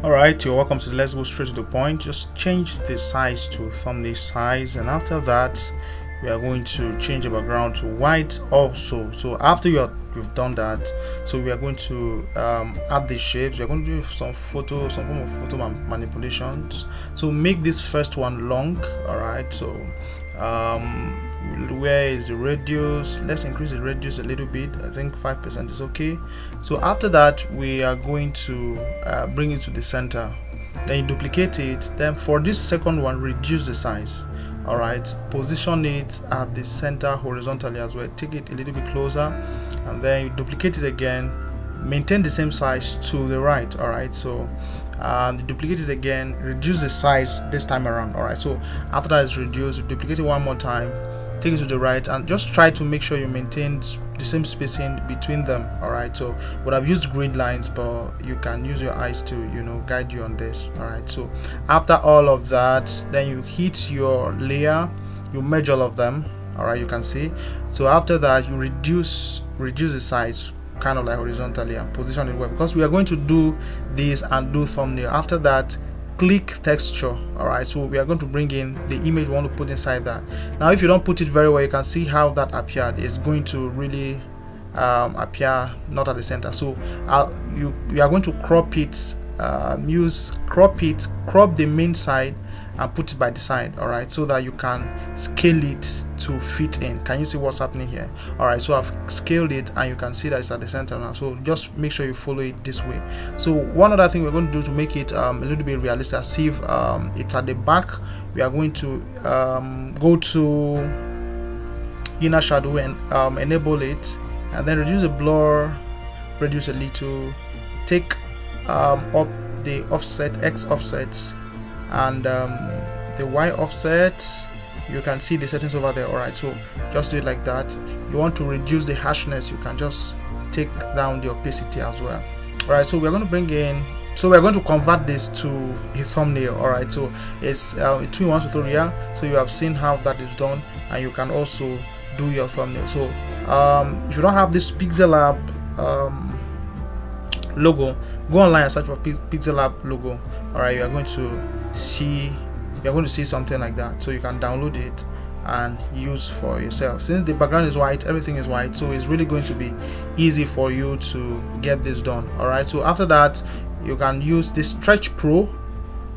Alright, you're welcome to Let's Go Straight to the Point. Just change the size to thumbnail size, and after that we are going to change the background to white also. So after you've done that, so we are going to add the shapes. We are going to do some form of photo manipulations. So make this first one long. Alright, so where is the radius? Let's increase the radius a little bit. I think 5% is okay. So after that we are going to bring it to the center, then you duplicate it. Then for this second one, reduce the size. All right, position it at the center horizontally as well. Take it a little bit closer, and then you duplicate it again. Maintain the same size to the right. All right, so duplicate it again, reduce the size this time around. All right, so after that is reduced, you duplicate it one more time, take it to the right, and just try to make sure you maintain the same spacing between them. All right, so would have used grid lines, but you can use your eyes to guide you on this. All right, so after all of that, then you hit your layer, you merge all of them. All right, you can see. So after that, you reduce the size kind of like horizontally and position it well, because we are going to do this and do thumbnail. After that, click texture. All right, so we are going to bring in the image we want to put inside that. Now if you don't put it very well, you can see how that appeared. It's going to really appear not at the center. So you are going to crop it, crop the main side and put it by the side. All right, so that you can scale it to fit in. Can you see what's happening here? All right, so I've scaled it and you can see that it's at the center now. So just make sure you follow it this way. So one other thing we're going to do to make it a little bit realistic, as if it's at the back, we are going to go to inner shadow and enable it, and then reduce the blur, reduce a little, take up the offset, X offsets, and the Y offset. You can see the settings over there. All right, so just do it like that. You want to reduce the harshness, you can just take down the opacity as well. All right, so we're going to bring in, so we're going to convert this to a thumbnail. All right, so it's a 2-in-1 tutorial. So you have seen how that is done, and you can also do your thumbnail. So if you don't have this Pixellab logo, go online and search for Pixellab logo. All right, you are going to see something like that, so you can download it and use for yourself. Since the background is white, everything is white, so it's really going to be easy for you to get this done. All right, so after that, you can use this Stretch Pro.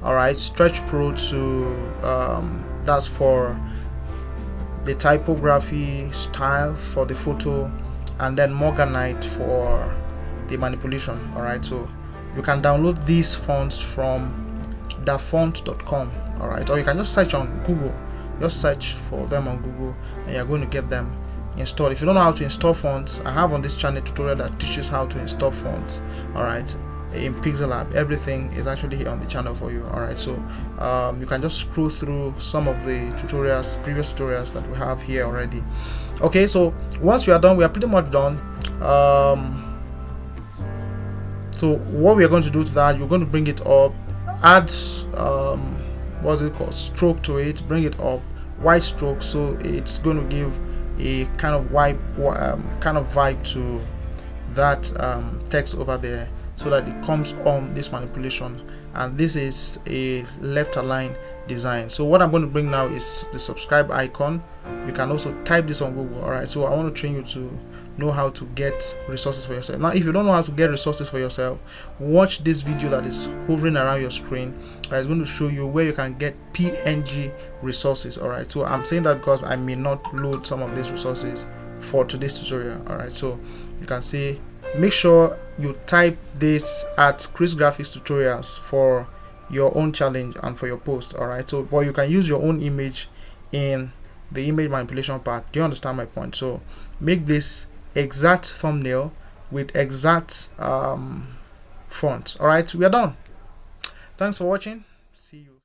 All right, Stretch Pro to that's for the typography style for the photo, and then Morganite for the manipulation. All right, so you can download these fonts from dafont.com. all right, or you can just search on Google, just search for them on Google, and you're going to get them installed. If you don't know how to install fonts, I have on this channel a tutorial that teaches how to install fonts. All right, in Pixellab, everything is actually here on the channel for you. All right, so you can just scroll through some of the tutorials, previous tutorials that we have here already. Okay, so once we are done, we are pretty much done. So what we are going to do to that, you're going to bring it up, add what's it called, stroke to it, bring it up, white stroke, so it's going to give a kind of vibe to that text over there, so that it comes on this manipulation. And this is a left align design. So what I'm going to bring now is the subscribe icon. You can also type this on Google. All right, so I want to train you to know how to get resources for yourself. Now if you don't know how to get resources for yourself, watch this video that is hovering around your screen. It's going to show you where you can get PNG resources. All right, so I'm saying that because I may not load some of these resources for today's tutorial. All right, so you can see, make sure you type this at Chris Graphix tutorials for your own challenge and for your post. All right, so but you can use your own image in the image manipulation part. Do you understand my point? So make this exact thumbnail with exact font. All right, we are done. Thanks for watching. See you.